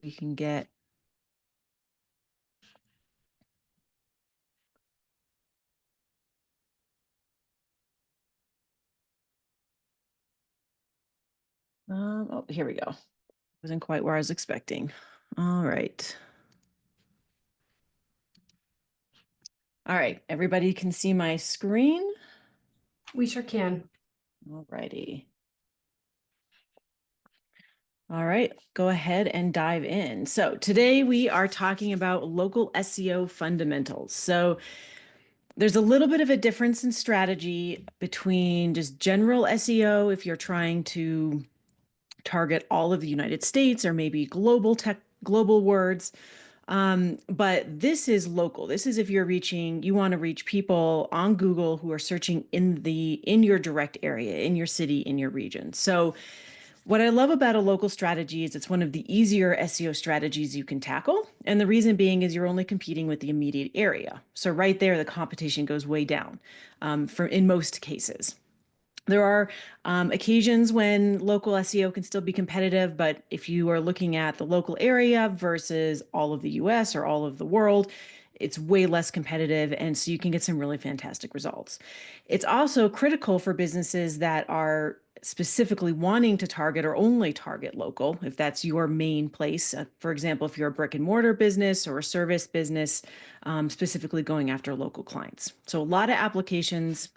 we can get oh, here we go. Wasn't quite where I was expecting. All right. All right, everybody can see my screen? We sure can. All righty. All right, go ahead and dive in. So today we are talking about local SEO fundamentals. So there's a little bit of a difference in strategy between just general SEO if you're trying to target all of the United States or maybe global words. But this is local. This is if you want to reach people on Google who are searching in your direct area, in your city, in your region. So what I love about a local strategy is it's one of the easier SEO strategies you can tackle. And the reason being is you're only competing with the immediate area. So right there, the competition goes way down in most cases. There are occasions when local SEO can still be competitive, but if you are looking at the local area versus all of the US or all of the world, it's way less competitive. And so you can get some really fantastic results. It's also critical for businesses that are specifically wanting to target or only target local, if that's your main place. For example, if you're a brick and mortar business or a service business, specifically going after local clients. So a lot of applications.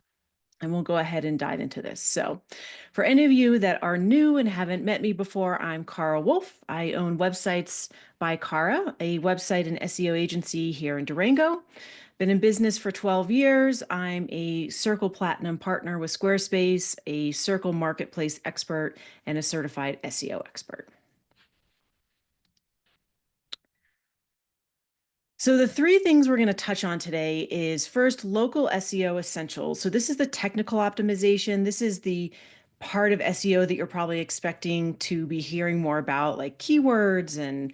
And we'll go ahead and dive into this. So for any of you that are new and haven't met me before, I'm Cara Wolf. I own Websites by Cara, a website and SEO agency here in Durango. Been in business for 12 years. I'm a Circle Platinum partner with Squarespace, a Circle Marketplace expert, and a certified SEO expert. So the three things we're going to touch on today is first, local SEO essentials. So this is the technical optimization. This is the part of SEO that you're probably expecting to be hearing more about, like keywords and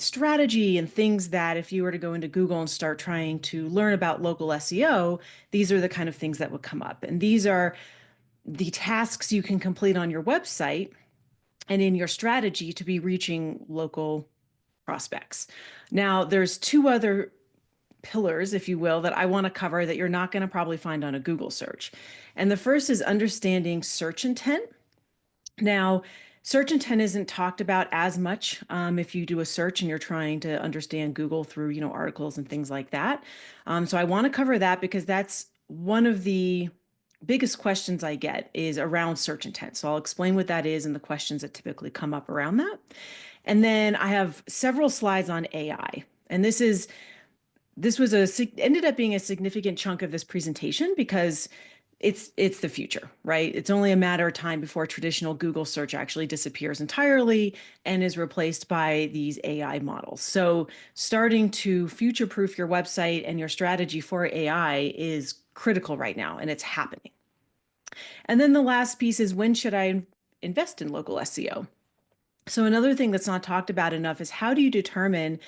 strategy and things that if you were to go into Google and start trying to learn about local SEO, these are the kind of things that would come up. And these are the tasks you can complete on your website and in your strategy to be reaching local prospects. Now, there's two other pillars, if you will, that I want to cover that you're not going to probably find on a Google search. And the first is understanding search intent. Now, search intent isn't talked about as much if you do a search and you're trying to understand Google through, articles and things like that. So I want to cover that because that's one of the biggest questions I get is around search intent. So I'll explain what that is and the questions that typically come up around that. And then I have several slides on AI. And this ended up being a significant chunk of this presentation because it's the future, right? It's only a matter of time before traditional Google search actually disappears entirely and is replaced by these AI models. So starting to future-proof your website and your strategy for AI is critical right now, and it's happening. And then the last piece is, when should I invest in local SEO? So another thing that's not talked about enough is, how do you determine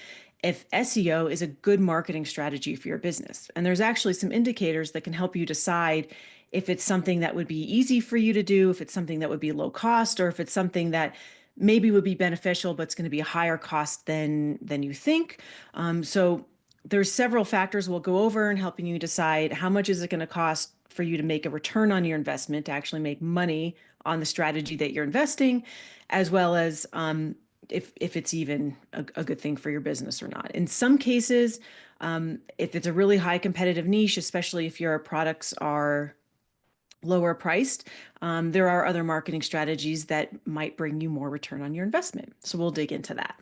if SEO is a good marketing strategy for your business? And there's actually some indicators that can help you decide if it's something that would be easy for you to do, if it's something that would be low cost, or if it's something that maybe would be beneficial, but it's going to be a higher cost than you think. So there's several factors we'll go over in helping you decide how much is it going to cost for you to make a return on your investment, to actually make money on the strategy that you're investing, as well as if it's even a good thing for your business or not. In some cases, if it's a really high competitive niche, especially if your products are lower priced, there are other marketing strategies that might bring you more return on your investment. So we'll dig into that.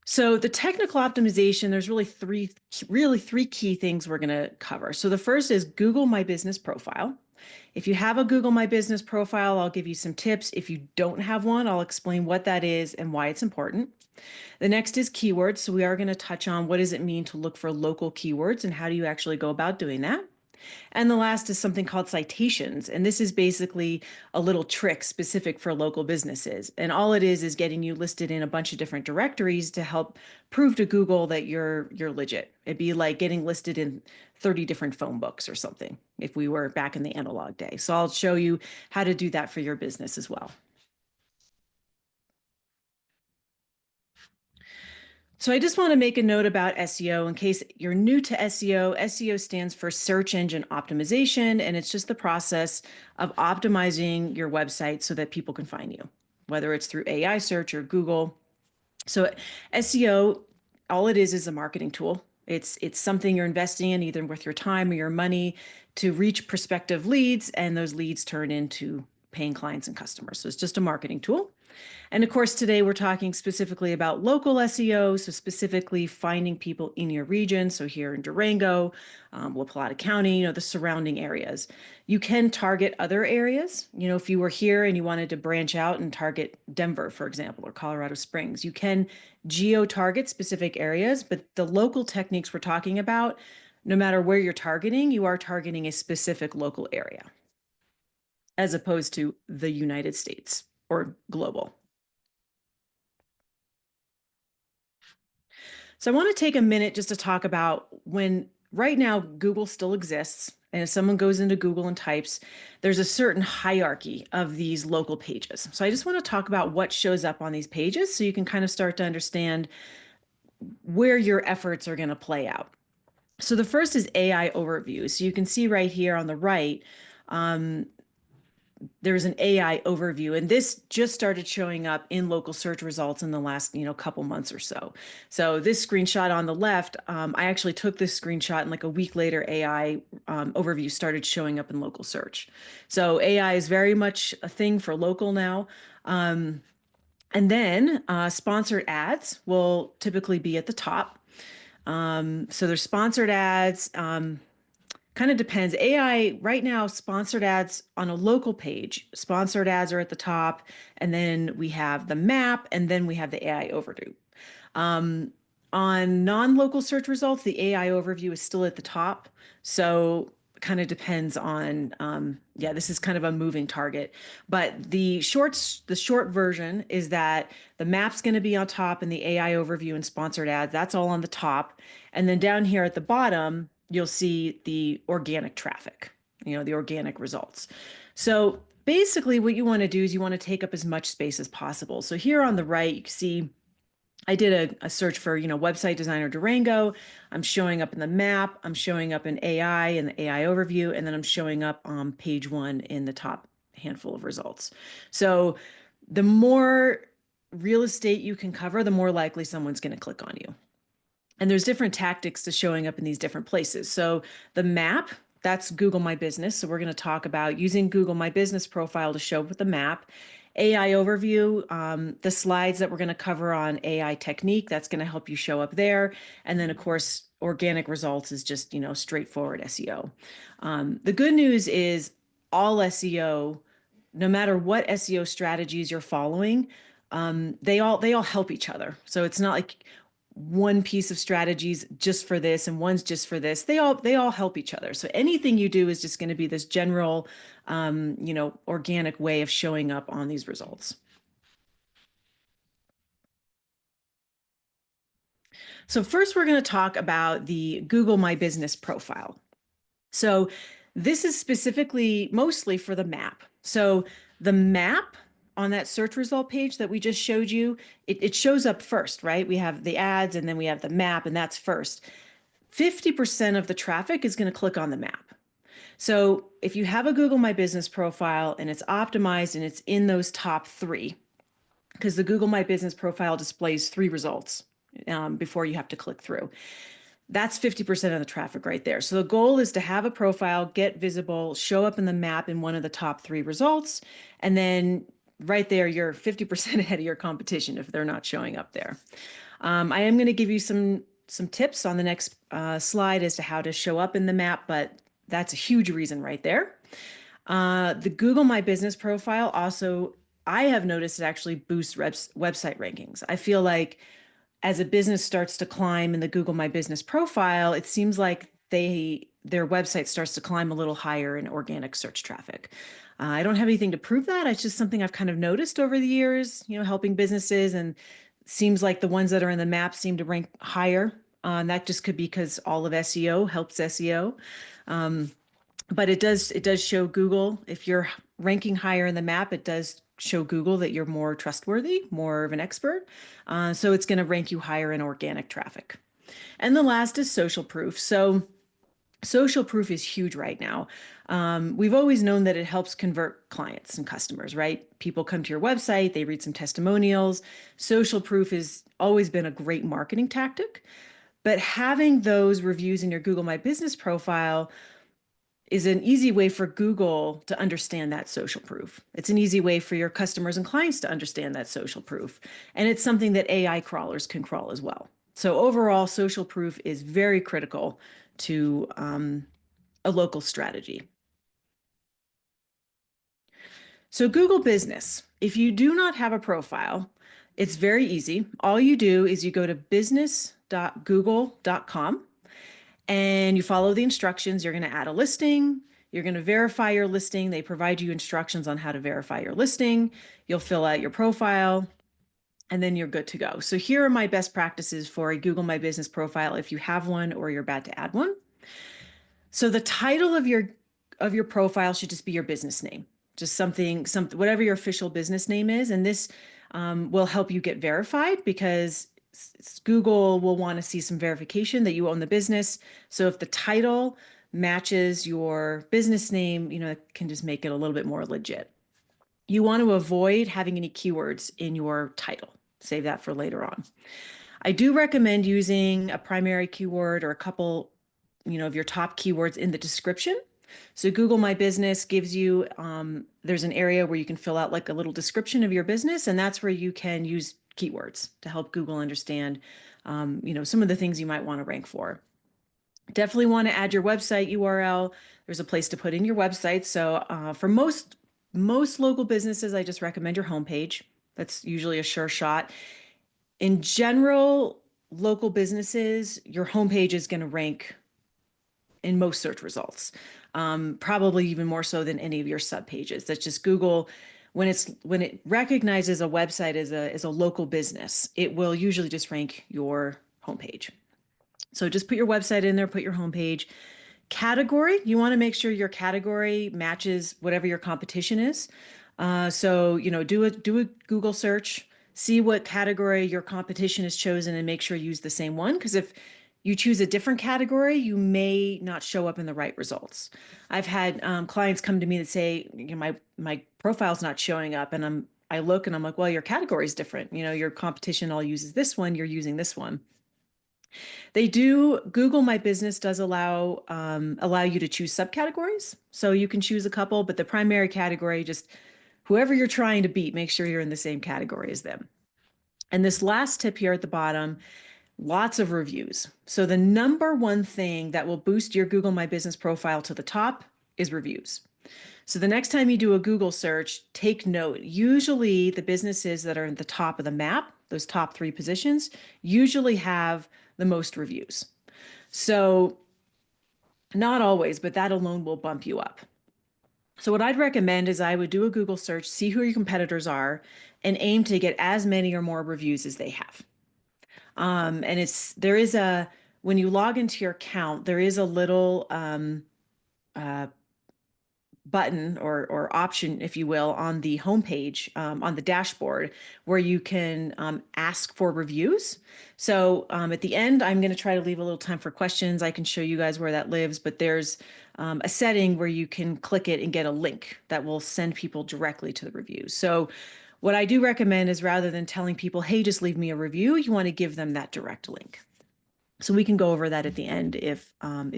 So the technical optimization, there's really three key things we're going to cover. So the first is Google My Business Profile. If you have a Google My Business Profile, I'll give you some tips. If you don't have one, I'll explain what that is and why it's important. The next is keywords. So we are going to touch on what does it mean to look for local keywords and how do you actually go about doing that. And the last is something called citations. And this is basically a little trick specific for local businesses. And all it is getting you listed in a bunch of different directories to help prove to Google that you're legit. It'd be like getting listed in 30 different phone books or something if we were back in the analog day. So I'll show you how to do that for your business as well. So I just want to make a note about SEO in case you're new to SEO. SEO stands for search engine optimization, and it's just the process of optimizing your website so that people can find you, whether it's through AI search or Google. So SEO, all it is a marketing tool. It's something you're investing in either with your time or your money to reach prospective leads, and those leads turn into paying clients and customers. So it's just a marketing tool. And of course, today we're talking specifically about local SEO, so specifically finding people in your region. So here in Durango, La Plata County, the surrounding areas. You can target other areas. If you were here and you wanted to branch out and target Denver, for example, or Colorado Springs, you can geo-target specific areas, but the local techniques we're talking about, no matter where you're targeting, you are targeting a specific local area, as opposed to the United States or global. So I want to take a minute just to talk about when right now Google still exists. And if someone goes into Google and types, there's a certain hierarchy of these local pages. So I just want to talk about what shows up on these pages so you can kind of start to understand where your efforts are going to play out. So the first is AI overview. So you can see right here on the right, there's an AI overview, and this just started showing up in local search results in the last, couple months or so. So this screenshot on the left, I actually took this screenshot, and like a week later, AI overview started showing up in local search. So AI is very much a thing for local now. And then sponsored ads will typically be at the top. So there's sponsored ads. Kind of depends. AI right now, sponsored ads on a local page, sponsored ads are at the top, and then we have the map, and then we have the AI overview. On non-local search results, the AI overview is still at the top. So kind of depends on, this is kind of a moving target. But the short version is that the map's going to be on top and the AI overview and sponsored ads, that's all on the top. And then down here at the bottom, you'll see the organic traffic, the organic results. So basically what you want to do is you want to take up as much space as possible. So here on the right, you can see I did a search for, website designer Durango. I'm showing up in the map. I'm showing up in AI and the AI overview, and then I'm showing up on page one in the top handful of results. So the more real estate you can cover, the more likely someone's going to click on you. And there's different tactics to showing up in these different places. So the map, that's Google My Business. So we're going to talk about using Google My Business profile to show up with the map. AI overview, the slides that we're going to cover on AI technique, that's going to help you show up there. And then, of course, organic results is just, straightforward SEO. The good news is all SEO, no matter what SEO strategies you're following, they all help each other. So it's not like one piece of strategies just for this and one's just for this. They all help each other. So anything you do is just going to be this general, organic way of showing up on these results. So first, we're going to talk about the Google My Business profile. So this is specifically mostly for the map. So the map on that search result page that we just showed you, it shows up first, right? We have the ads and then we have the map, and that's first. 50% of the traffic is going to click on the map. So if you have a Google My Business profile and it's optimized and it's in those top three, because the Google My Business profile displays 3 results before you have to click through. That's 50% of the traffic right there. So the goal is to have a profile, get visible, show up in the map in one of the top 3 results, and then right there, you're 50% ahead of your competition if they're not showing up there. I am going to give you some tips on the next slide as to how to show up in the map, but that's a huge reason right there. The Google My Business profile also, I have noticed, it actually boosts website rankings. I feel like as a business starts to climb in the Google My Business profile, it seems like they their website starts to climb a little higher in organic search traffic. I don't have anything to prove that. It's just something I've kind of noticed over the years, helping businesses, and seems like the ones that are in the map seem to rank higher. And that just could be because all of SEO helps SEO. But it does show Google, if you're ranking higher in the map, it does show Google that you're more trustworthy, more of an expert. So it's going to rank you higher in organic traffic. And the last is social proof. So social proof is huge right now. We've always known that it helps convert clients and customers, right? People come to your website, they read some testimonials. Social proof has always been a great marketing tactic. But having those reviews in your Google My Business profile is an easy way for Google to understand that social proof. It's an easy way for your customers and clients to understand that social proof. And it's something that AI crawlers can crawl as well. So overall, social proof is very critical to a local strategy. So Google Business, if you do not have a profile, it's very easy. All you do is you go to business.google.com and you follow the instructions. You're going to add a listing. You're going to verify your listing. They provide you instructions on how to verify your listing. You'll fill out your profile, and then you're good to go. So here are my best practices for a Google My Business profile if you have one or you're about to add one. So the title of your profile should just be your business name, just something, whatever your official business name is. And this will help you get verified because Google will want to see some verification that you own the business. So if the title matches your business name, it can just make it a little bit more legit. You want to avoid having any keywords in your title. Save that for later on. I do recommend using a primary keyword or a couple, of your top keywords in the description. So Google My Business gives you, there's an area where you can fill out like a little description of your business, and that's where you can use keywords to help Google understand, some of the things you might want to rank for. Definitely want to add your website URL. There's a place to put in your website. So for most local businesses, I just recommend your homepage. That's usually a sure shot. In general, local businesses, your homepage is going to rank in most search results, probably even more so than any of your subpages. That's just Google. When it recognizes a website as a local business, it will usually just rank your homepage. So just put your website in there, put your homepage. Category, you want to make sure your category matches whatever your competition is. So do a Google search, see what category your competition has chosen, and make sure you use the same one. Because if you choose a different category, you may not show up in the right results. I've had clients come to me that say, my profile's not showing up, and I look and I'm like, well, your category is different. Your competition all uses this one, you're using this one. Google My Business does allow you to choose subcategories. So you can choose a couple, but the primary category, just whoever you're trying to beat, make sure you're in the same category as them. And this last tip here at the bottom, lots of reviews. So the number one thing that will boost your Google My Business profile to the top is reviews. So the next time you do a Google search, take note. Usually the businesses that are at the top of the map, those top 3 positions, usually have the most reviews. So not always, but that alone will bump you up. So what I'd recommend is I would do a Google search, see who your competitors are, and aim to get as many or more reviews as they have. And when you log into your account, there is a little button or option, if you will, on the homepage, on the dashboard, where you can ask for reviews. So at the end, I'm going to try to leave a little time for questions. I can show you guys where that lives, but there's a setting where you can click it and get a link that will send people directly to the reviews. So what I do recommend is, rather than telling people, hey, just leave me a review, you want to give them that direct link. So we can go over that at the end if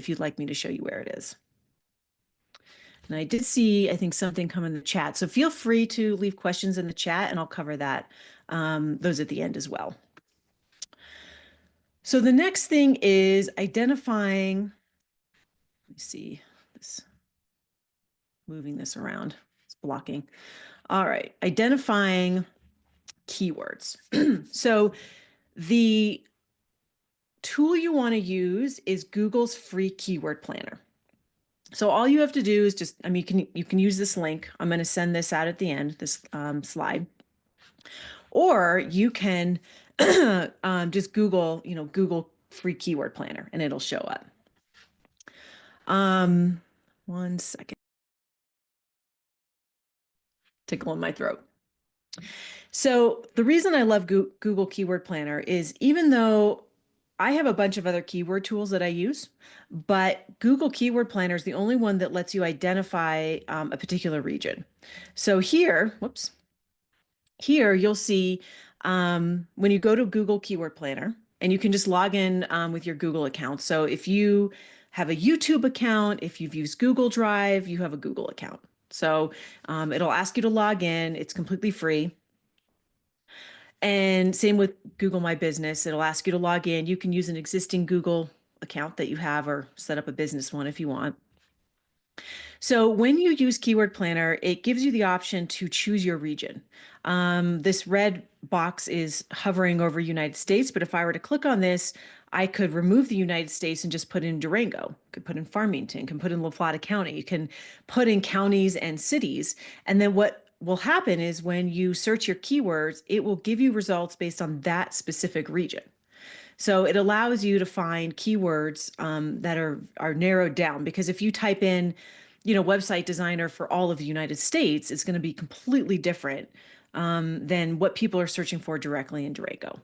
you'd like me to show you where it is. And I did see, I think, something come in the chat. So feel free to leave questions in the chat and I'll cover those at the end as well. So the next thing is identifying, let me see this, moving this around, it's blocking. All right, identifying keywords. So the tool you want to use is Google's free keyword planner. So all you have to do is just, I mean, you can use this link. I'm going to send this out at the end, this slide, or you can just Google, Google free keyword planner, and it'll show up. One second, tickle in my throat. So the reason I love Google Keyword Planner is even though I have a bunch of other keyword tools that I use, but Google Keyword Planner is the only one that lets you identify a particular region. So here, whoops, here you'll see when you go to Google Keyword Planner, and you can just log in with your Google account. So if you have a YouTube account, if you've used Google Drive, you have a Google account. So it'll ask you to log in. It's completely free. And same with Google My Business. It'll ask you to log in. You can use an existing Google account that you have or set up a business one if you want. So when you use Keyword Planner, it gives you the option to choose your region. This red box is hovering over United States, but if I were to click on this, I could remove the United States and just put in Durango, could put in Farmington, can put in La Plata County. You can put in counties and cities. And then what will happen is when you search your keywords, it will give you results based on that specific region. So it allows you to find keywords that are narrowed down, because if you type in, website designer for all of the United States, it's going to be completely different than what people are searching for directly in Durango.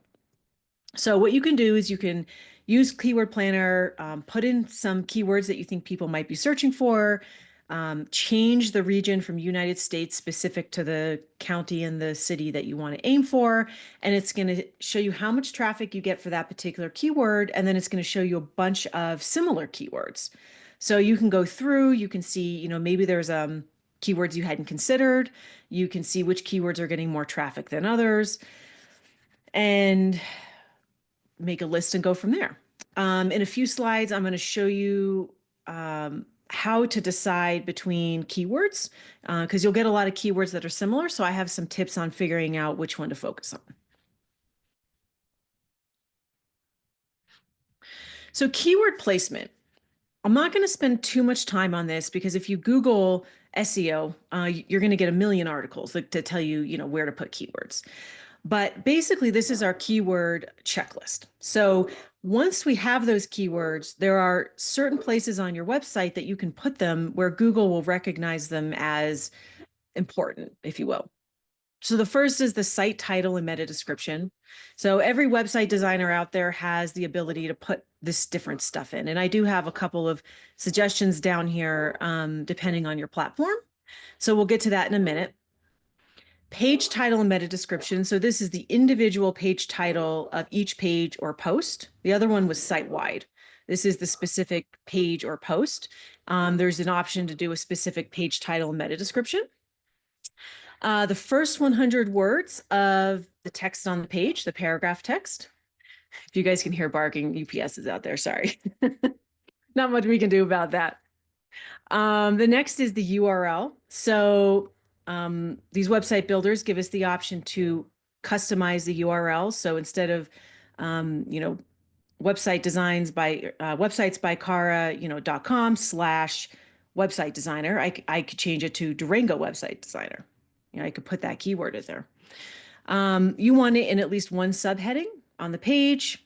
So what you can do is you can use Keyword Planner, put in some keywords that you think people might be searching for, change the region from United States specific to the county and the city that you want to aim for. And it's going to show you how much traffic you get for that particular keyword. And then it's going to show you a bunch of similar keywords. So you can go through, you can see, maybe there's keywords you hadn't considered. You can see which keywords are getting more traffic than others, and make a list and go from there. In a few slides, I'm going to show you how to decide between keywords, because you'll get a lot of keywords that are similar. So I have some tips on figuring out which one to focus on. So keyword placement. I'm not going to spend too much time on this, because if you Google SEO, you're going to get a million articles to tell you, where to put keywords. But basically, this is our keyword checklist. So once we have those keywords, there are certain places on your website that you can put them where Google will recognize them as important, if you will. So the first is the site title and meta description. So every website designer out there has the ability to put this different stuff in. And I do have a couple of suggestions down here, depending on your platform. So we'll get to that in a minute. Page title and meta description. So this is the individual page title of each page or post. The other one was site-wide. This is the specific page or post. There's an option to do a specific page title and meta description. The first 100 words of the text on the page, the paragraph text. If you guys can hear barking, UPS is out there, sorry. Not much we can do about that. The next is the URL. So these website builders give us the option to customize the URL. So instead of, website designs by websites by Cara, .com/website designer, I could change it to Durango website designer. I could put that keyword in there. You want it in at least one subheading on the page.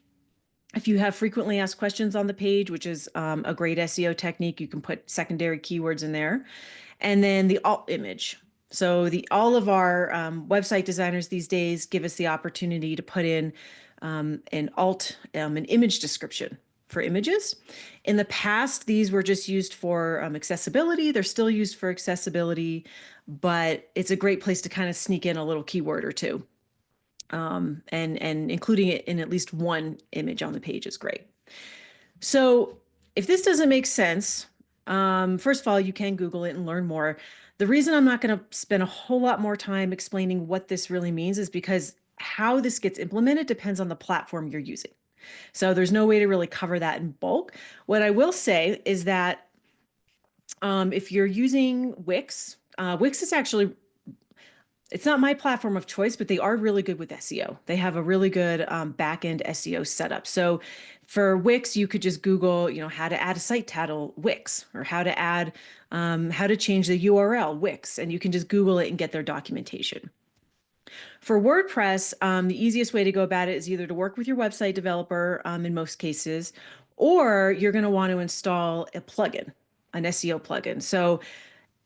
If you have frequently asked questions on the page, which is a great SEO technique, you can put secondary keywords in there. And then the alt image. So all of our website designers these days give us the opportunity to put in an image description for images. In the past, these were just used for accessibility. They're still used for accessibility, but it's a great place to kind of sneak in a little keyword or two. And including it in at least one image on the page is great. So if this doesn't make sense, first of all, you can Google it and learn more. The reason I'm not going to spend a whole lot more time explaining what this really means is because how this gets implemented depends on the platform you're using. So there's no way to really cover that in bulk. What I will say is that if you're using Wix, Wix is actually It's not my platform of choice, but they are really good with SEO. They have a really good back-end SEO setup. So for Wix, you could just Google, how to add a site title Wix, or how to change the URL Wix, and you can just Google it and get their documentation. For WordPress, the easiest way to go about it is either to work with your website developer in most cases, or you're going to want to install a plugin, an SEO plugin. So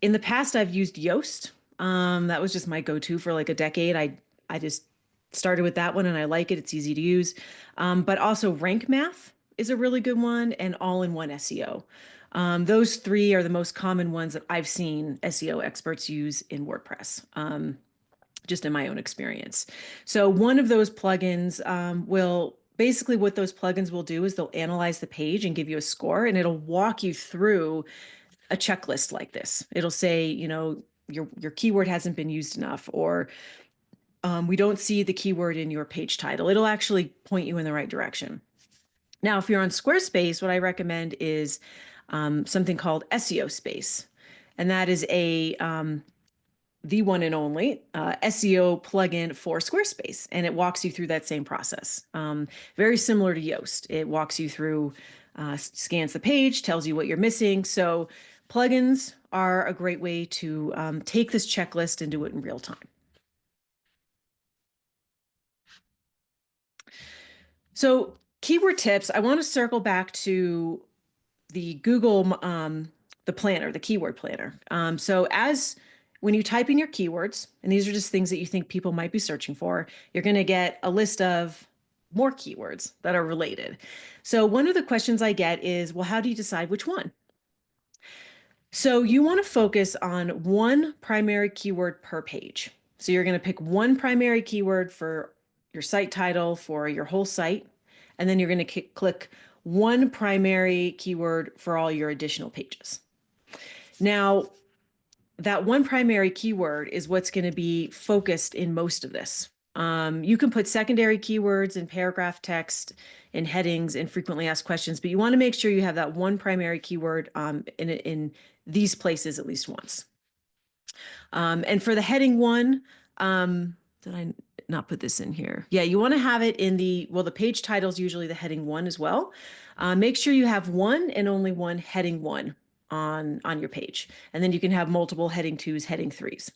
in the past, I've used Yoast. That was just my go-to for like a decade. I just started with that one and I like it. It's easy to use. But also Rank Math is a really good one, and all-in-one SEO. Those three are the most common ones that I've seen SEO experts use in WordPress, just in my own experience. So one of those plugins will basically, what those plugins will do is they'll analyze the page and give you a score, and it'll walk you through a checklist like this. It'll say, your keyword hasn't been used enough, or we don't see the keyword in your page title. It'll actually point you in the right direction. Now, if you're on Squarespace, what I recommend is something called SEO Space. And that is the one and only SEO plugin for Squarespace. And it walks you through that same process. Very similar to Yoast. It walks you through, scans the page, tells you what you're missing. So plugins are a great way to take this checklist and do it in real time. So keyword tips, I want to circle back to the Google, the planner, the keyword planner. So when you type in your keywords, and these are just things that you think people might be searching for, you're going to get a list of more keywords that are related. So one of the questions I get is, well, how do you decide which one? So you want to focus on one primary keyword per page. So you're going to pick one primary keyword for your site title for your whole site, and then you're going to click one primary keyword for all your additional pages. Now, that one primary keyword is what's going to be focused in most of this. You can put secondary keywords in paragraph text, in headings, and frequently asked questions, but you want to make sure you have that one primary keyword in these places at least once. And for the heading one, did I not put this in here? Yeah, you want to have it in the page title is usually the heading one as well. Make sure you have one and only one heading one on your page. And then you can have multiple heading twos, heading threes.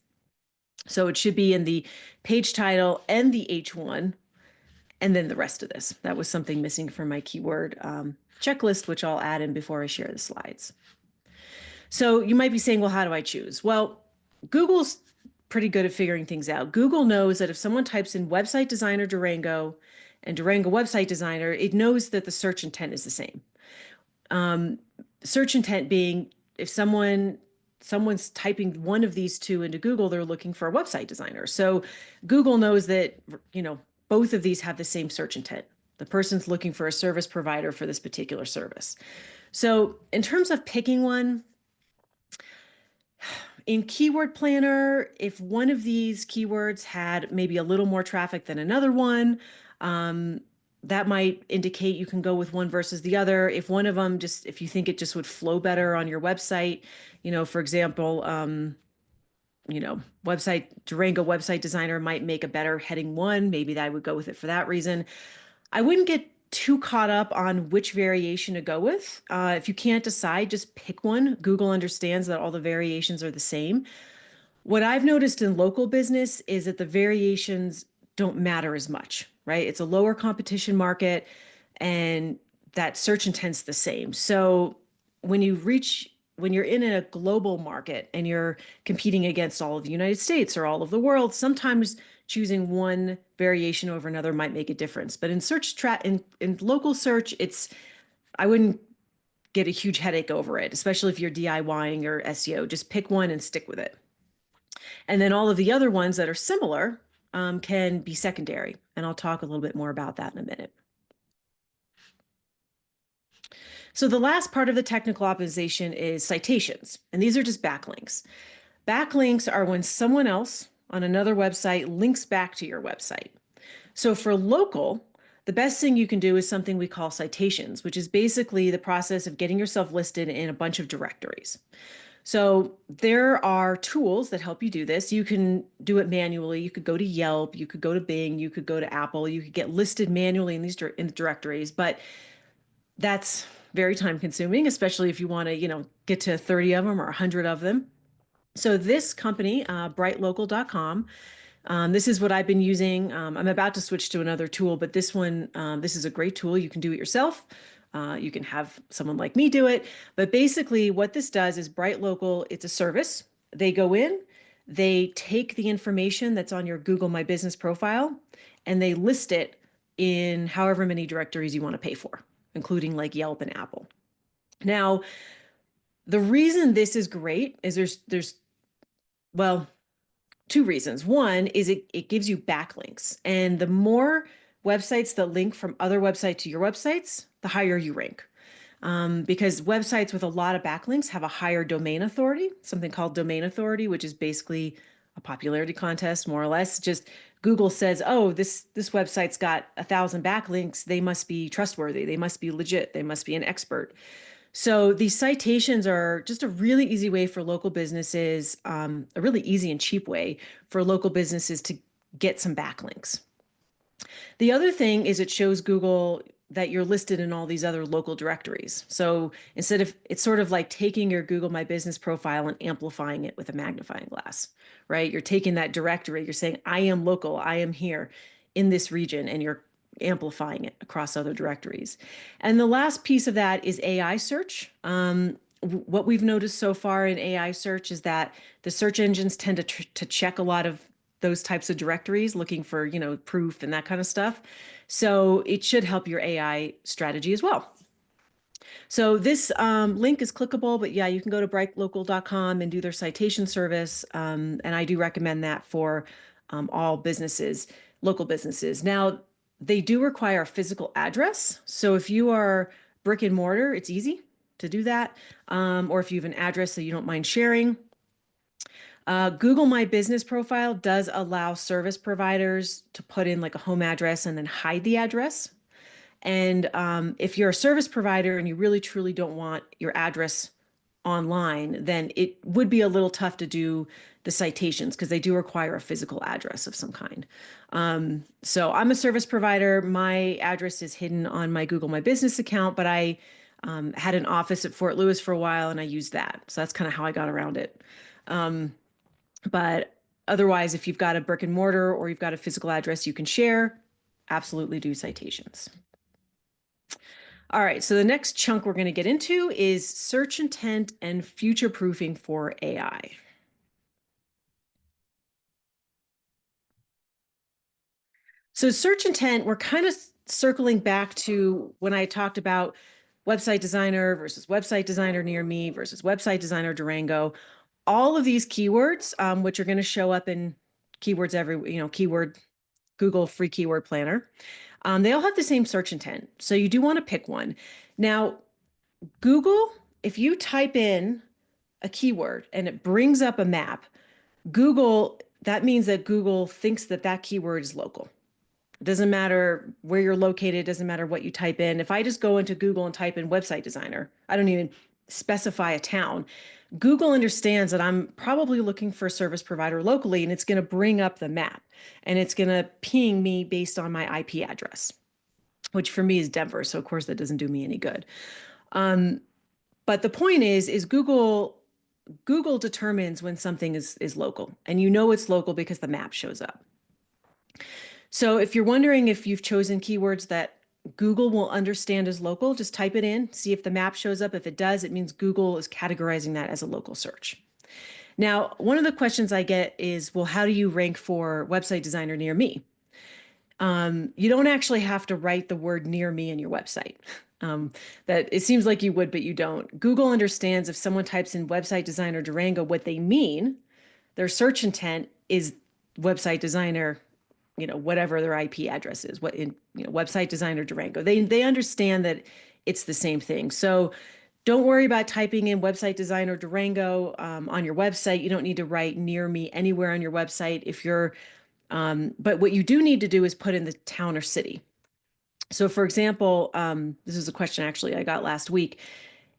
So it should be in the page title and the H1, and then the rest of this. That was something missing from my keyword checklist, which I'll add in before I share the slides. So you might be saying, well, how do I choose? Well, Google's pretty good at figuring things out. Google knows that if someone types in website designer Durango and Durango website designer, it knows that the search intent is the same. Search intent being if someone's typing one of these two into Google, they're looking for a website designer. So Google knows that, both of these have the same search intent. The person's looking for a service provider for this particular service. So in terms of picking one, in Keyword Planner, if one of these keywords had maybe a little more traffic than another one, that might indicate you can go with one versus the other. If one of them if you think it just would flow better on your website, for example, Durango website designer might make a better heading one. Maybe I would go with it for that reason. I wouldn't get too caught up on which variation to go with. If you can't decide, just pick one. Google understands that all the variations are the same. What I've noticed in local business is that the variations don't matter as much, right? It's a lower competition market and that search intent's the same. So when you're in a global market and you're competing against all of the United States or all of the world, sometimes choosing one variation over another might make a difference. But in local search, I wouldn't get a huge headache over it, especially if you're DIYing your SEO. Just pick one and stick with it. And then all of the other ones that are similar can be secondary. And I'll talk a little bit more about that in a minute. So the last part of the technical optimization is citations. And these are just backlinks. Backlinks are when someone else on another website links back to your website. So for local, the best thing you can do is something we call citations, which is basically the process of getting yourself listed in a bunch of directories. So there are tools that help you do this. You can do it manually. You could go to Yelp, you could go to Bing, you could go to Apple, you could get listed manually in these in the directories, but that's very time consuming, especially if you want to, get to 30 of them or 100 of them. So this company, brightlocal.com, this is what I've been using. I'm about to switch to another tool, but this one, this is a great tool. You can do it yourself. You can have someone like me do it. But basically what this does is Bright Local, it's a service. They go in, they take the information that's on your Google My Business profile, and they list it in however many directories you want to pay for, including like Yelp and Apple. Now, the reason this is great is well, two reasons. One is it gives you backlinks, and the more websites that link from other websites to your websites, the higher you rank. Because websites with a lot of backlinks have a higher domain authority, something called domain authority, which is basically a popularity contest, more or less. Just Google says, oh, this website's got 1,000 backlinks. They must be trustworthy. They must be legit. They must be an expert. So these citations are just a really easy way for local businesses, a really easy and cheap way for local businesses to get some backlinks. The other thing is it shows Google that you're listed in all these other local directories. So instead of, it's sort of like taking your Google My Business profile and amplifying it with a magnifying glass, right? You're taking that directory, you're saying, I am local, I am here in this region, and you're amplifying it across other directories. And the last piece of that is AI search. What we've noticed so far in AI search is that the search engines tend to check a lot of those types of directories, looking for, proof and that kind of stuff. So it should help your AI strategy as well. So this link is clickable, but yeah, you can go to brightlocal.com and do their citation service. And I do recommend that for all businesses, local businesses. Now, they do require a physical address. So if you are brick and mortar, it's easy to do that. Or if you have an address that you don't mind sharing. Google My Business profile does allow service providers to put in like a home address and then hide the address. And if you're a service provider and you really truly don't want your address online, then it would be a little tough to do the citations because they do require a physical address of some kind. So I'm a service provider. My address is hidden on my Google My Business account, but I had an office at Fort Lewis for a while and I used that. So that's kind of how I got around it. But otherwise, if you've got a brick and mortar or you've got a physical address you can share, absolutely do citations. All right, so the next chunk we're going to get into is search intent and future proofing for AI. So search intent, we're kind of circling back to when I talked about website designer versus website designer near me versus website designer Durango. All of these keywords, which are going to show up in keywords keyword Google free keyword planner. They all have the same search intent. So you do want to pick one. Now, Google, if you type in a keyword and it brings up a map, that means that Google thinks that that keyword is local. It doesn't matter where you're located, it doesn't matter what you type in. If I just go into Google and type in website designer, I don't even specify a town. Google understands that I'm probably looking for a service provider locally, and it's going to bring up the map and it's going to ping me based on my IP address, which for me is Denver. So of course that doesn't do me any good. But the point is Google determines when something is local, and you know it's local because the map shows up. So if you're wondering if you've chosen keywords that Google will understand as local, just type it in, see if the map shows up. If it does, it means Google is categorizing that as a local search. Now, one of the questions I get is, well, how do you rank for website designer near me? You don't actually have to write the word near me in your website. That it seems like you would, but you don't. Google understands if someone types in website designer Durango, what they mean, their search intent is website designer, whatever their IP address is, website designer Durango. They understand that it's the same thing. So don't worry about typing in website designer Durango on your website. You don't need to write near me anywhere on your website. But what you do need to do is put in the town or city. So for example, this is a question actually I got last week.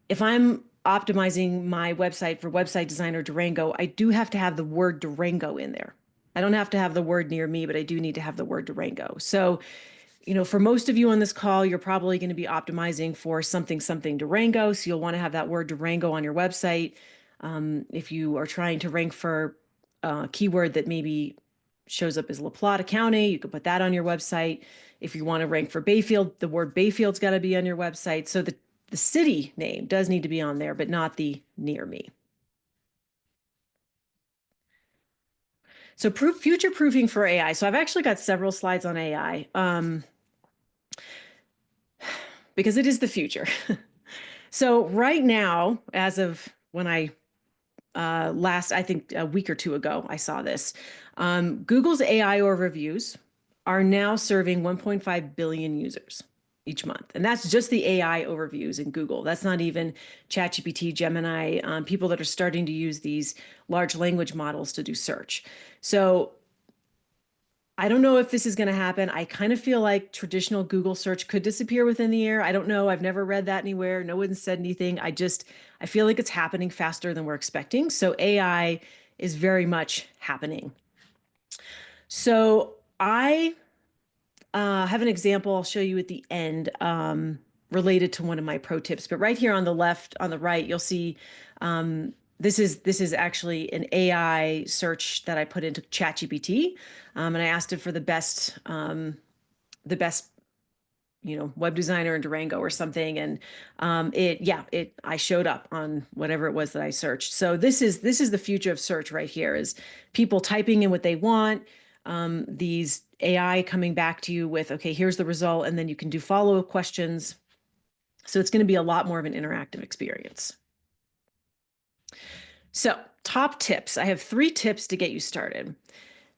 If I'm optimizing my website for Website Designer Durango, I do have to have the word Durango in there. I don't have to have the word near me, but I do need to have the word Durango. So, for most of you on this call, you're probably going to be optimizing for something Durango. So you'll want to have that word Durango on your website. If you are trying to rank for a keyword that maybe shows up as La Plata County, you could put that on your website. If you want to rank for Bayfield, the word Bayfield's got to be on your website. So the city name does need to be on there, but not the near me. So future proofing for AI. So I've actually got several slides on AI because it is the future. So right now, as of when I I think a week or two ago, I saw this. Google's AI overviews are now serving 1.5 billion users each month. And that's just the AI overviews in Google. That's not even ChatGPT, Gemini, people that are starting to use these large language models to do search. So I don't know if this is going to happen. I kind of feel like traditional Google search could disappear within the year. I don't know. I've never read that anywhere. No one said anything. I feel like it's happening faster than we're expecting. So AI is very much happening. So I have an example I'll show you at the end related to one of my pro tips. But right here on the left, on the right, you'll see this is actually an AI search that I put into ChatGPT, and I asked it for the best web designer in Durango or something, and I showed up on whatever it was that I searched. So this is the future of search right here, is people typing in what they want, these AI coming back to you with, okay, here's the result, and then you can do follow-up questions. So it's going to be a lot more of an interactive experience. So top tips. I have 3 tips to get you started.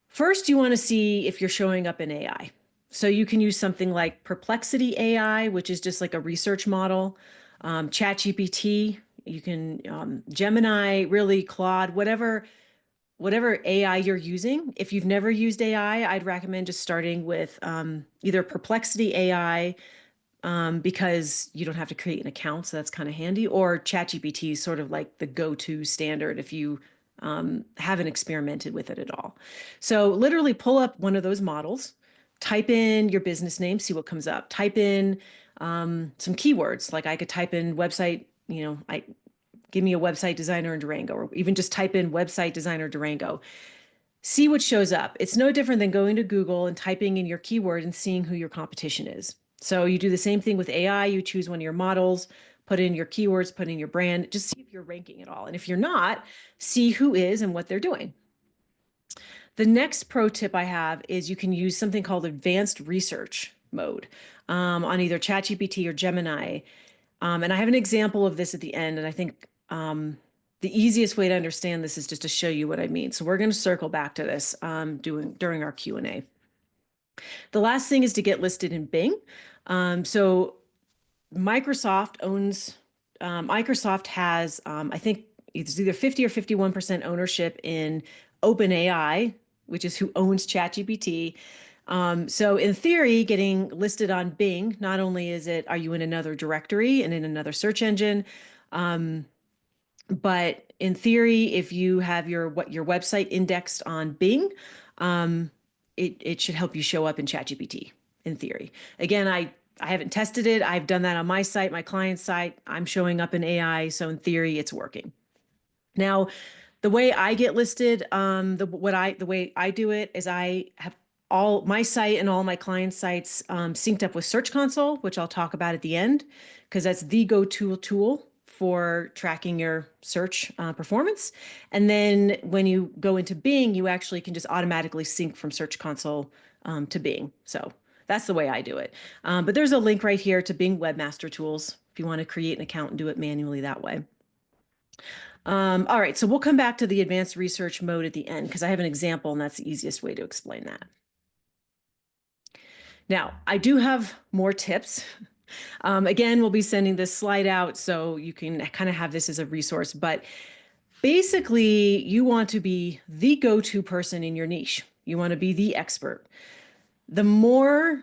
First, you want to see if you're showing up in AI. So you can use something like Perplexity AI, which is just like a research model, ChatGPT, you can Gemini, really Claude, whatever AI you're using. If you've never used AI, I'd recommend just starting with either Perplexity AI, because you don't have to create an account, so that's kind of handy, or ChatGPT is sort of like the go-to standard if you haven't experimented with it at all. So literally pull up one of those models, type in your business name, see what comes up. Type in some keywords, like I could type in website, give me a website designer in Durango, or even just type in website designer Durango. See what shows up. It's no different than going to Google and typing in your keyword and seeing who your competition is. So you do the same thing with AI. You choose one of your models, put in your keywords, put in your brand, just see if you're ranking at all. And if you're not, see who is and what they're doing. The next pro tip I have is you can use something called advanced research mode on either ChatGPT or Gemini. And I have an example of this at the end. And I think the easiest way to understand this is just to show you what I mean. So we're going to circle back to this during our Q&A. The last thing is to get listed in Bing. So Microsoft has, I think it's either 50 or 51% ownership in OpenAI, which is who owns ChatGPT. So in theory, getting listed on Bing, not only are you in another directory and in another search engine, but in theory, if you have your website indexed on Bing, it should help you show up in ChatGPT, in theory. Again, I haven't tested it. I've done that on my site, my client's site. I'm showing up in AI, so in theory, it's working. Now, the way I get listed, the way I do it is I have all my site and all my client sites synced up with Search Console, which I'll talk about at the end, because that's the go-to tool for tracking your search performance. And then when you go into Bing, you actually can just automatically sync from Search Console to Bing. So that's the way I do it. But there's a link right here to Bing Webmaster Tools if you want to create an account and do it manually that way. All right, so we'll come back to the advanced research mode at the end because I have an example and that's the easiest way to explain that. Now, I do have more tips. Again, we'll be sending this slide out so you can kind of have this as a resource, but basically you want to be the go-to person in your niche. You want to be the expert. The more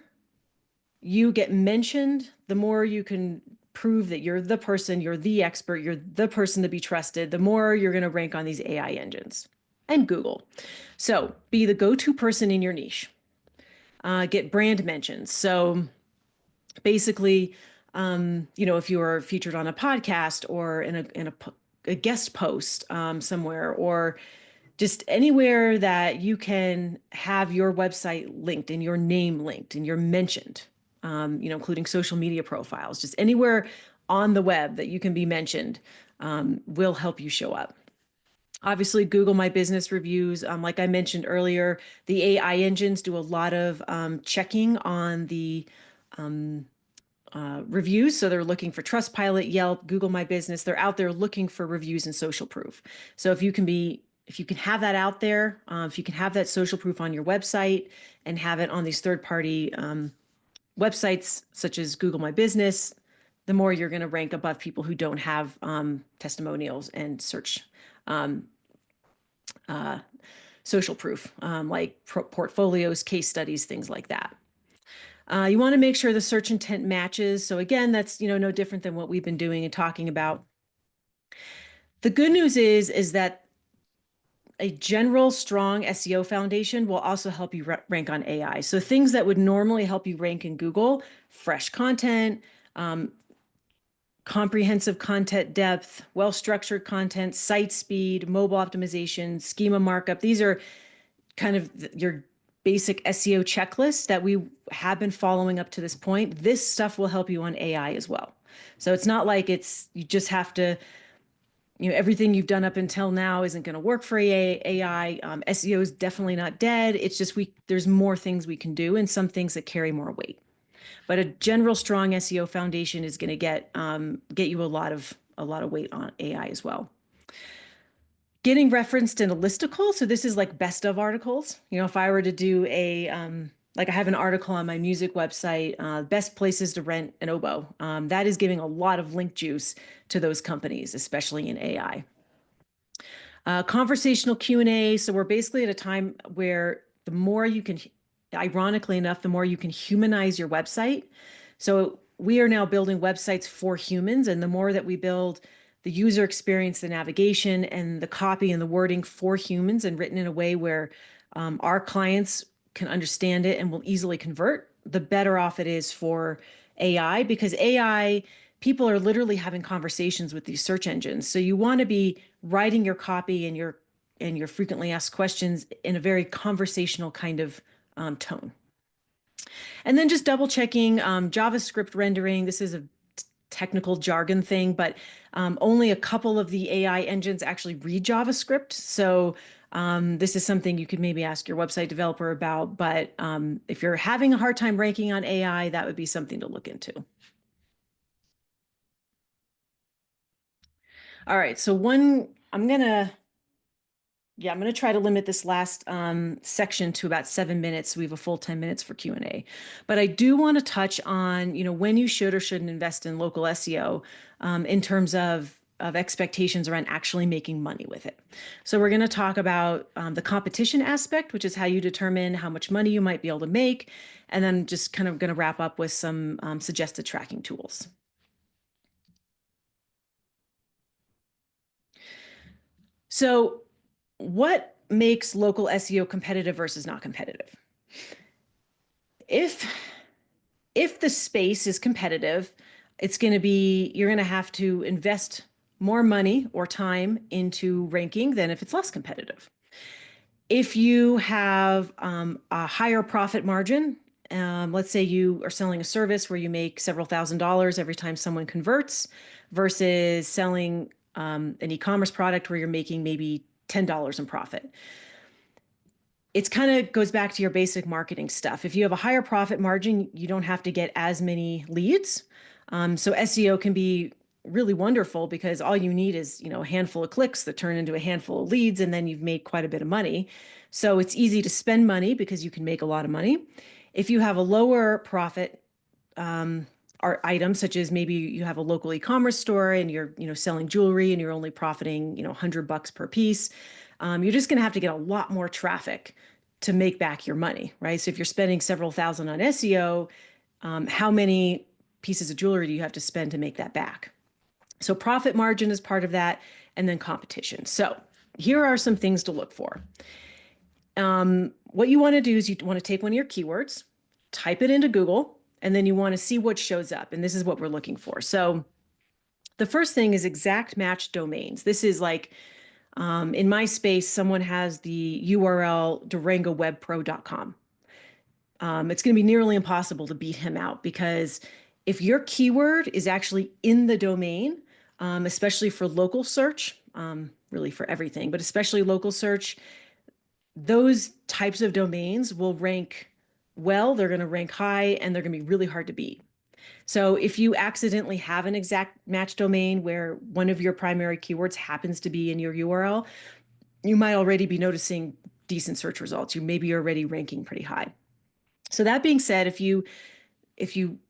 you get mentioned, the more you can prove that you're the person, you're the expert, you're the person to be trusted, the more you're going to rank on these AI engines and Google. So be the go-to person in your niche. Get brand mentions. So basically, if you are featured on a podcast or in a guest post somewhere, or just anywhere that you can have your website linked and your name linked and you're mentioned, including social media profiles, just anywhere on the web that you can be mentioned, will help you show up. Obviously, Google My Business reviews, like I mentioned earlier, the AI engines do a lot of checking on the reviews. So they're looking for Trustpilot, Yelp, Google My Business. They're out there looking for reviews and social proof. So if you can have that out there, if you can have that social proof on your website and have it on these third-party websites such as Google My Business, the more you're going to rank above people who don't have testimonials and search social proof, like portfolios, case studies, things like that. You want to make sure the search intent matches. So again, that's no different than what we've been doing and talking about. The good news is that a general strong SEO foundation will also help you rank on AI. So things that would normally help you rank in Google: fresh content, comprehensive content depth, well-structured content, site speed, mobile optimization, schema markup. These are kind of your basic SEO checklist that we have been following up to this point. This stuff will help you on AI as well. So it's not like you just have to, everything you've done up until now isn't going to work for AI. SEO is definitely not dead. It's just there's more things we can do and some things that carry more weight. But a general strong SEO foundation is going to get you a lot of weight on AI as well. Getting referenced in a listicle. So this is like best of articles. If I were to do like I have an article on my music website, best places to rent an oboe. That is giving a lot of link juice to those companies, especially in AI. Conversational Q&A. So we're basically at a time where the more you can, ironically enough, the more you can humanize your website. So we are now building websites for humans, and the more that we build the user experience, the navigation, and the copy and the wording for humans and written in a way where our clients can understand it and will easily convert, the better off it is for AI, because AI, people are literally having conversations with these search engines. So you want to be writing your copy and your frequently asked questions in a very conversational kind of tone. And then just double checking JavaScript rendering. This is a technical jargon thing, but only a couple of the AI engines actually read JavaScript. So this is something you could maybe ask your website developer about. But if you're having a hard time ranking on AI, that would be something to look into. All right, so I'm gonna try to limit this last section to about 7 minutes. So we have a full 10 minutes for Q&A. But I do want to touch on, when you should or shouldn't invest in local SEO in terms of expectations around actually making money with it. So we're going to talk about the competition aspect, which is how you determine how much money you might be able to make, and then just kind of going to wrap up with some suggested tracking tools. So what makes local SEO competitive versus not competitive? If the space is competitive, you're going to have to invest more money or time into ranking than if it's less competitive. If you have a higher profit margin, let's say you are selling a service where you make several $1,000s every time someone converts, versus selling an e-commerce product where you're making maybe $10 in profit. It's kind of goes back to your basic marketing stuff. If you have a higher profit margin, you don't have to get as many leads. So SEO can be really wonderful because all you need is, a handful of clicks that turn into a handful of leads, and then you've made quite a bit of money. So it's easy to spend money because you can make a lot of money. If you have a lower profit item, such as maybe you have a local e-commerce store and you're, selling jewelry and you're only profiting, $100 per piece, you're just going to have to get a lot more traffic to make back your money, right? So if you're spending several thousand on SEO, how many pieces of jewelry do you have to spend to make that back? So profit margin is part of that, and then competition. So here are some things to look for. What you want to do is you want to take one of your keywords, type it into Google, and then you want to see what shows up. And this is what we're looking for. So the first thing is exact match domains. This is like, in my space, someone has the URL durangowebpro.com. It's going to be nearly impossible to beat him out, because if your keyword is actually in the domain, especially for local search, really for everything, but especially local search, those types of domains will rank well, they're going to rank high, and they're going to be really hard to beat. So if you accidentally have an exact match domain where one of your primary keywords happens to be in your URL, you might already be noticing decent search results. You may be already ranking pretty high. So that being said, if you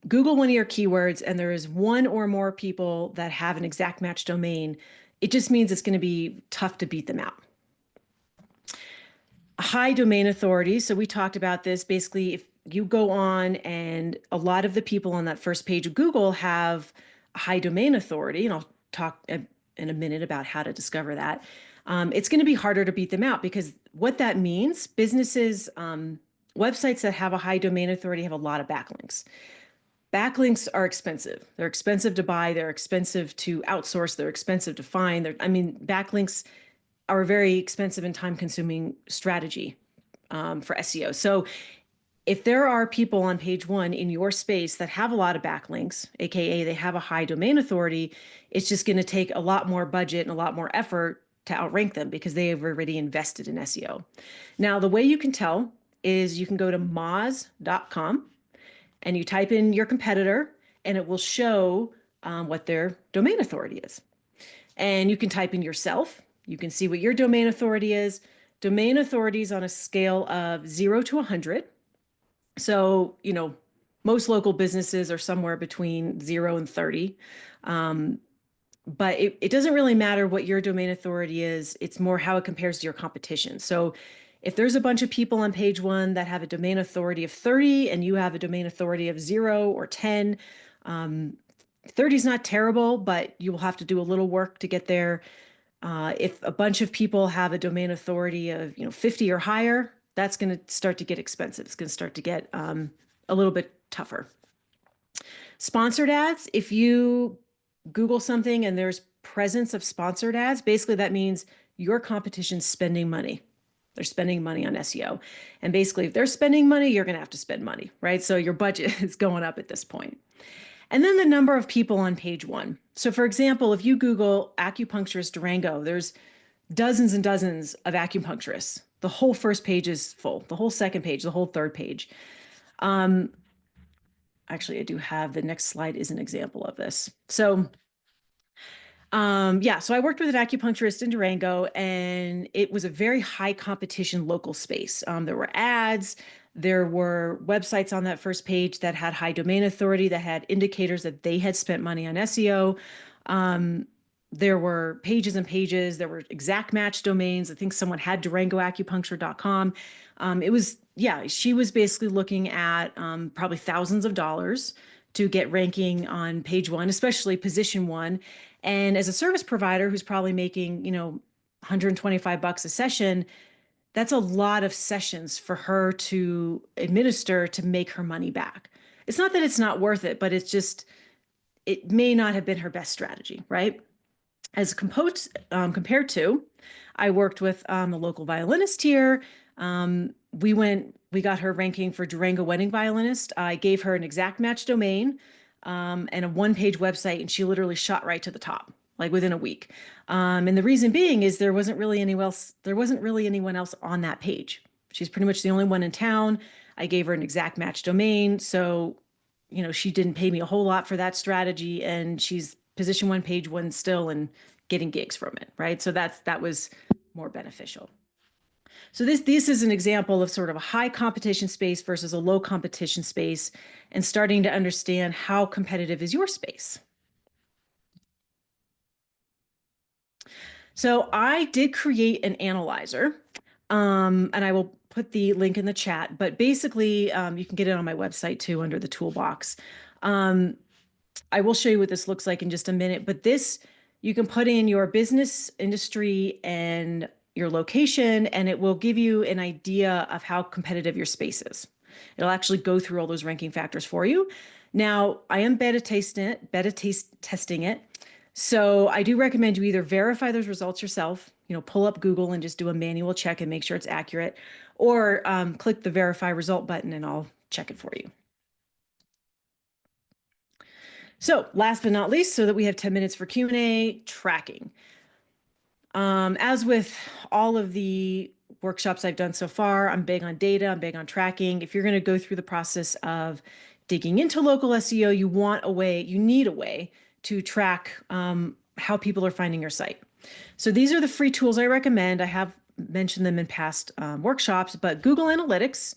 Google one of your keywords and there is one or more people that have an exact match domain, it just means it's going to be tough to beat them out. High domain authority. So we talked about this. Basically, if you go on and a lot of the people on that first page of Google have a high domain authority, and I'll talk in a minute about how to discover that, it's going to be harder to beat them out, because what that means, businesses, websites that have a high domain authority have a lot of backlinks. Backlinks are expensive. They're expensive to buy. They're expensive to outsource. They're expensive to find. Backlinks are a very expensive and time-consuming strategy for SEO. So if there are people on page one in your space that have a lot of backlinks, AKA they have a high domain authority, it's just going to take a lot more budget and a lot more effort to outrank them, because they have already invested in SEO. Now, the way you can tell is you can go to moz.com and you type in your competitor, and it will show what their domain authority is. And you can type in yourself. You can see what your domain authority is. Domain authorities on a scale of 0 to 100. So, most local businesses are somewhere between 0 and 30. But it doesn't really matter what your domain authority is. It's more how it compares to your competition. So if there's a bunch of people on page one that have a domain authority of 30 and you have a domain authority of 0 or 10, 30 is not terrible, but you will have to do a little work to get there. If a bunch of people have a domain authority of 50 or higher, that's going to start to get expensive. It's going to start to get a little bit tougher. Sponsored ads, if you Google something and there's presence of sponsored ads, basically that means your competition's spending money. They're spending money on SEO. And basically, if they're spending money, you're going to have to spend money, right? So your budget is going up at this point. And then the number of people on page one. So for example, if you Google acupuncturist Durango, there's dozens and dozens of acupuncturists. The whole first page is full, the whole second page, the whole third page. Actually, I do have, the next slide is an example of this. So so I worked with an acupuncturist in Durango, and it was a very high competition local space. There were ads, there were websites on that first page that had high domain authority, that had indicators that they had spent money on SEO. There were pages and pages, there were exact match domains. I think someone had durangoacupuncture.com. She was basically looking at probably thousands of dollars to get ranking on page one, especially position one. And as a service provider who's probably making, $125 a session, that's a lot of sessions for her to administer to make her money back. It's not that it's not worth it, but it may not have been her best strategy, right? As compared to, I worked with a local violinist here. We got her ranking for Durango wedding violinist. I gave her an exact match domain and a one-page website, and she literally shot right to the top, like within a week. And the reason being is there wasn't really anyone else on that page. She's pretty much the only one in town. I gave her an exact match domain, so she didn't pay me a whole lot for that strategy, and she's position one, page one still, and getting gigs from it, right? So that was more beneficial. So this is an example of sort of a high competition space versus a low competition space, and starting to understand how competitive is your space. So I did create an analyzer, and I will put the link in the chat, but basically you can get it on my website too under the toolbox. I will show you what this looks like in just a minute, but this, you can put in your business, industry, and your location, and it will give you an idea of how competitive your space is. It'll actually go through all those ranking factors for you. Now, I am testing it. So I do recommend you either verify those results yourself, pull up Google and just do a manual check and make sure it's accurate, or click the verify result button and I'll check it for you. So last but not least, so that we have 10 minutes for Q&A, tracking. As with all of the workshops I've done so far, I'm big on data, I'm big on tracking. If you're going to go through the process of digging into local SEO, you need a way to track how people are finding your site. So these are the free tools I recommend. I have mentioned them in past workshops, but Google Analytics,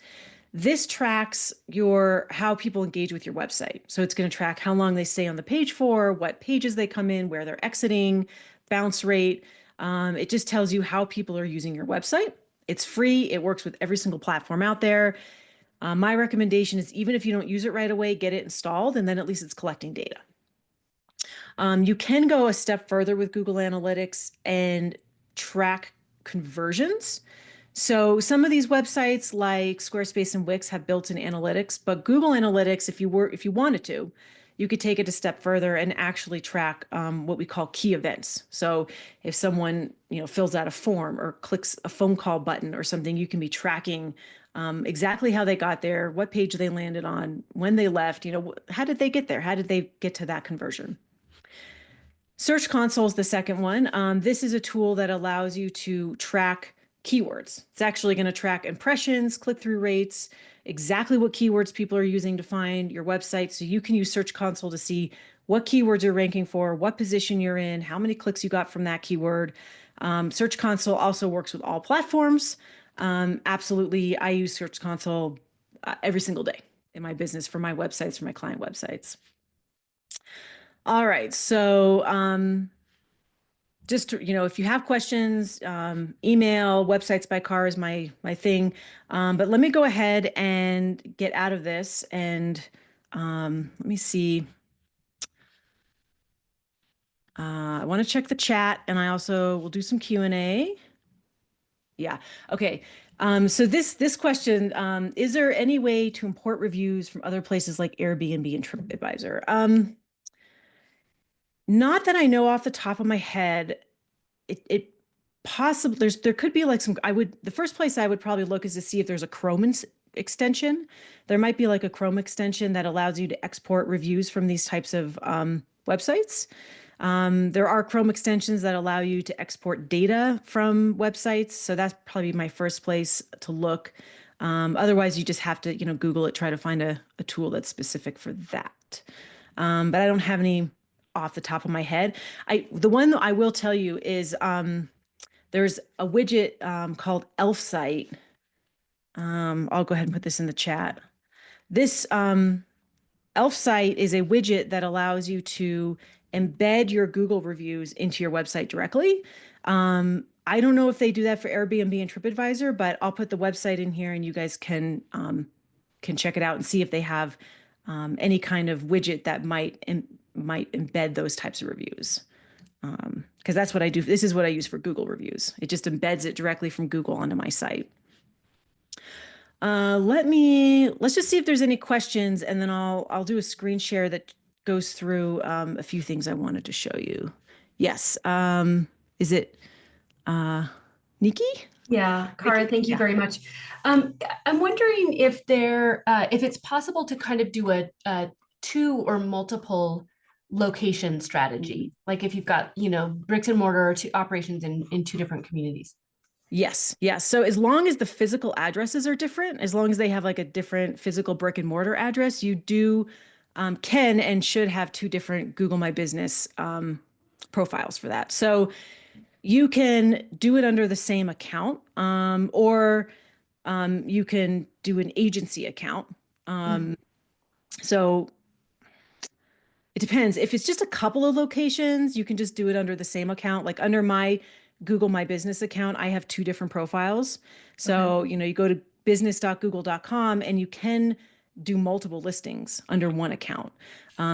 this tracks how people engage with your website. So it's going to track how long they stay on the page for, what pages they come in, where they're exiting, bounce rate. It just tells you how people are using your website. It's free. It works with every single platform out there. My recommendation is, even if you don't use it right away, get it installed, and then at least it's collecting data. You can go a step further with Google Analytics and track conversions. So some of these websites like Squarespace and Wix have built-in analytics, but Google Analytics, if you wanted to, you could take it a step further and actually track what we call key events. So if someone fills out a form or clicks a phone call button or something, you can be tracking exactly how they got there, what page they landed on, when they left, how did they get there? How did they get to that conversion? Search Console is the second one. This is a tool that allows you to track keywords. It's actually going to track impressions, click-through rates, exactly what keywords people are using to find your website. So you can use Search Console to see what keywords you're ranking for, what position you're in, how many clicks you got from that keyword. Search Console also works with all platforms. Absolutely, I use Search Console every single day in my business for my websites, for my client websites. All right, so just if you have questions, email. Websites by car is my thing, but let me go ahead and get out of this and let me see. I want to check the chat, and I also will do some Q&A. Yeah. Okay. So this question, is there any way to import reviews from other places like Airbnb and TripAdvisor? Not that I know off the top of my head. It possibly, there could be like the first place I would probably look is to see if there's a Chrome extension. There might be like a Chrome extension that allows you to export reviews from these types of websites. There are Chrome extensions that allow you to export data from websites. So that's probably my first place to look. Otherwise, you just have to, Google it, try to find a tool that's specific for that. But I don't have any off the top of my head. The one that I will tell you is there's a widget called Elf Site. I'll go ahead and put this in the chat. This Elf Site is a widget that allows you to embed your Google reviews into your website directly. I don't know if they do that for Airbnb and TripAdvisor, but I'll put the website in here and you guys can check it out and see if they have any kind of widget that might embed those types of reviews. Because that's what I do. This is what I use for Google reviews. It just embeds it directly from Google onto my site. Let's just see if there's any questions, and then I'll do a screen share that goes through a few things I wanted to show you. Yes. Is it Nikki? Yeah, Cara, thank you very much. I'm wondering if it's possible to kind of do a two or multiple location strategy, like if you've got, bricks and mortar or two operations in two different communities. Yes. So as long as the physical addresses are different, as long as they have like a different physical brick and mortar address, you do can and should have two different Google My Business profiles for that. So you can do it under the same account, or you can do an agency account. So it depends. If it's just a couple of locations, you can just do it under the same account. Like under my Google My Business account, I have two different profiles. So, you go to business.google.com and you can do multiple listings under one account.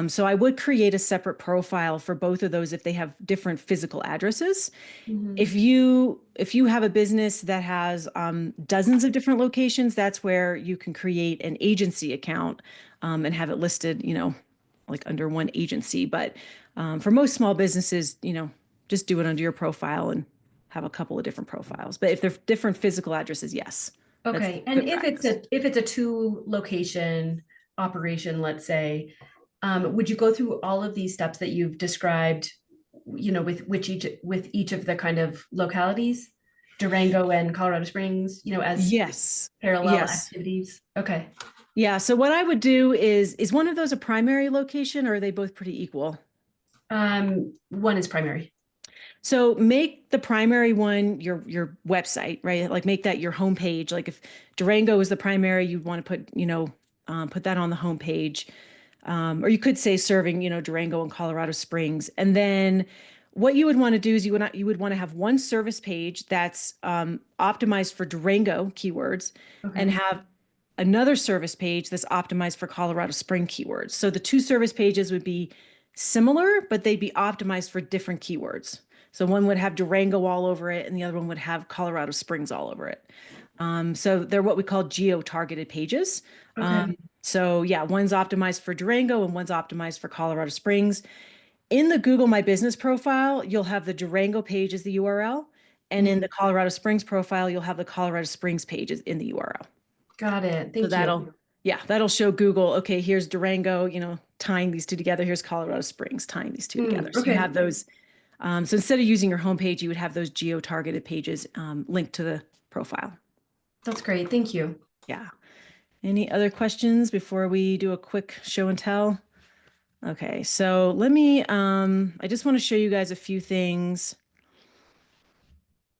So I would create a separate profile for both of those if they have different physical addresses. Mhm. If you have a business that has dozens of different locations, that's where you can create an agency account and have it listed, like under one agency. But for most small businesses, just do it under your profile and have a couple of different profiles. But if they're different physical addresses, yes, that's Okay. And good practice. if it's a two location operation, let's say, would you go through all of these steps that you've described, with each of the kind of localities, Durango and Colorado Springs, as Yes. parallel Yes. activities? Okay. Yeah. So what I would do is one of those a primary location, or are they both pretty equal? One is primary. So make the primary one your website, right? Like make that your homepage. Like if Durango is the primary, you'd want to put that on the homepage. Or you could say serving, Durango and Colorado Springs. And then what you would want to do is you would want to have one service page that's optimized for Durango keywords, and Okay. have another service page that's optimized for Colorado Spring keywords. So the two service pages would be similar, but they'd be optimized for different keywords. So one would have Durango all over it, and the other one would have Colorado Springs all over it. So they're what we call geo-targeted pages. Okay. So yeah, one's optimized for Durango and one's optimized for Colorado Springs. In the Google My Business profile, you'll have the Durango page as the URL. And in Mhm. the Colorado Springs profile, you'll have the Colorado Springs page in the URL. Got it. So Thank you. that'll show Google, okay, here's Durango, tying these two together. Here's Colorado Springs, tying these two together. So you Okay. have those. So instead of using your homepage, you would have those geo-targeted pages linked to the profile. That's great. Thank you. Yeah. Any other questions before we do a quick show and tell? Okay, so I just want to show you guys a few things.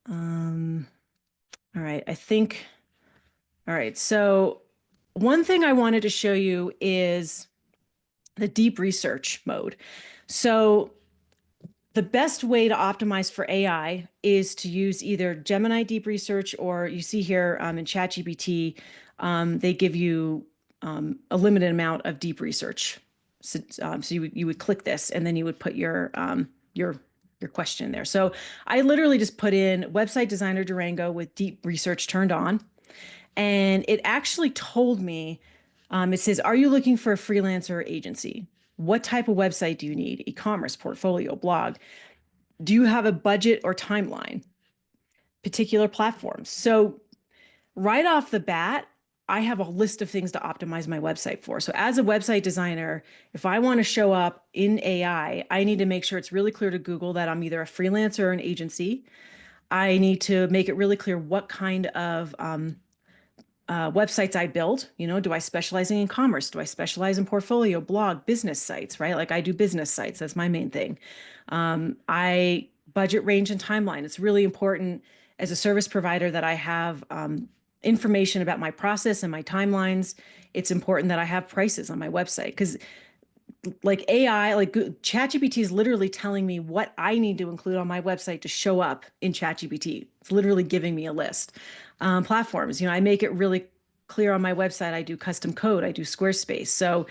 Um, all right, all right, so one thing I wanted to show you is the deep research mode. So the best way to optimize for AI is to use either Gemini Deep Research, or you see here in ChatGPT, they give you a limited amount of deep research. So you would click this, and then you would put your question in there. So I literally just put in website designer Durango with deep research turned on, and it actually told me, it says, are you looking for a freelancer or agency? What type of website do you need? E-commerce, portfolio, blog? Do you have a budget or timeline? Particular platforms. So right off the bat, I have a list of things to optimize my website for. So as a website designer, if I want to show up in AI, I need to make sure it's really clear to Google that I'm either a freelancer or an agency. I need to make it really clear what kind of websites I build. Do I specialize in e-commerce? Do I specialize in portfolio, blog, business sites, right? Like I do business sites. That's my main thing. I budget range and timeline. It's really important as a service provider that I have information about my process and my timelines. It's important that I have prices on my website, because like AI, like ChatGPT is literally telling me what I need to include on my website to show up in ChatGPT. It's literally giving me a list. Platforms, I make it really clear on my website. I do custom code. I do Squarespace. So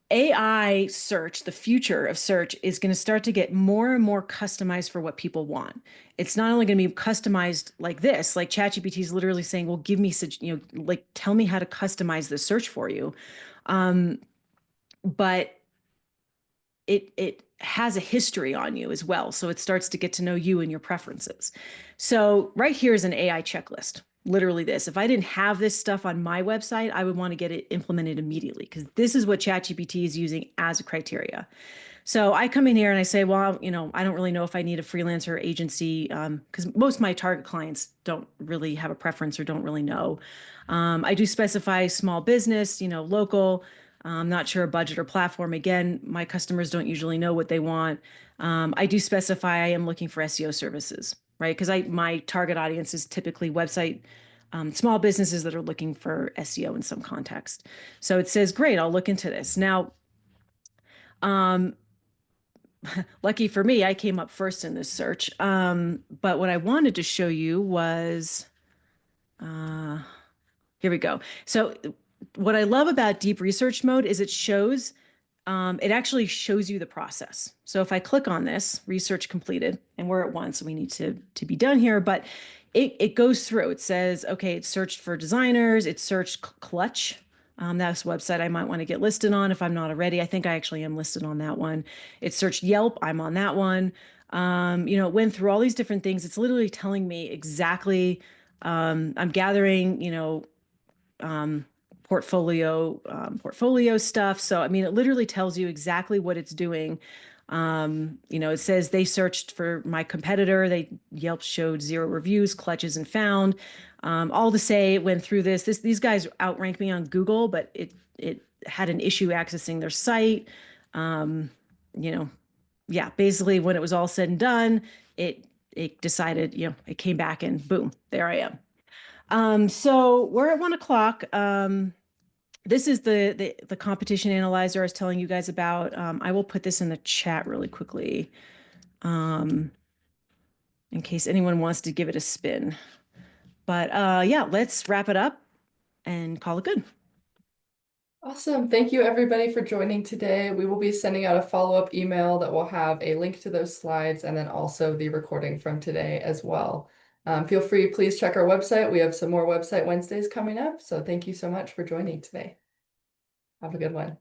AI search, the future of search, is going to start to get more and more customized for what people want. It's not only going to be customized like this, like ChatGPT is literally saying, well, give me such, like tell me how to customize the search for you. But it has a history on you as well. So it starts to get to know you and your preferences. So right here is an AI checklist. Literally this. If I didn't have this stuff on my website, I would want to get it implemented immediately, because this is what ChatGPT is using as a criteria. So I come in here and I say, well, I don't really know if I need a freelancer or agency, because most of my target clients don't really have a preference or don't really know. I do specify small business, local. I'm not sure a budget or platform. Again, my customers don't usually know what they want. I do specify I am looking for SEO services, right? Because my target audience is typically website small businesses that are looking for SEO in some context. So it says, great, I'll look into this. Now, lucky for me, I came up first in this search. But what I wanted to show you was, here we go. So what I love about deep research mode is it actually shows you the process. So if I click on this, research completed, and we're at 1, so we need to be done here, but it goes through. It says, okay, it searched for designers, it searched Clutch. That's a website I might want to get listed on if I'm not already. I think I actually am listed on that one. It searched Yelp, I'm on that one. It went through all these different things. It's literally telling me exactly, I'm gathering, um, portfolio stuff. So, I mean, it literally tells you exactly what it's doing. It says they searched for my competitor. Yelp showed 0 reviews, Clutch isn't found. All to say, it went through these guys outrank me on Google, but it had an issue accessing their site. Um, you know, yeah, basically when it was all said and done, it decided, it came back and boom, there I am. So we're at 1 o'clock. This is the competition analyzer I was telling you guys about. I will put this in the chat really quickly, in case anyone wants to give it a spin. But yeah, let's wrap it up and call it good. Awesome. Thank you everybody for joining today. We will be sending out a follow-up email that will have a link to those slides and then also the recording from today as well. Feel free, please check our website. We have some more website Wednesdays coming up. So thank you so much for joining today. Have a good one.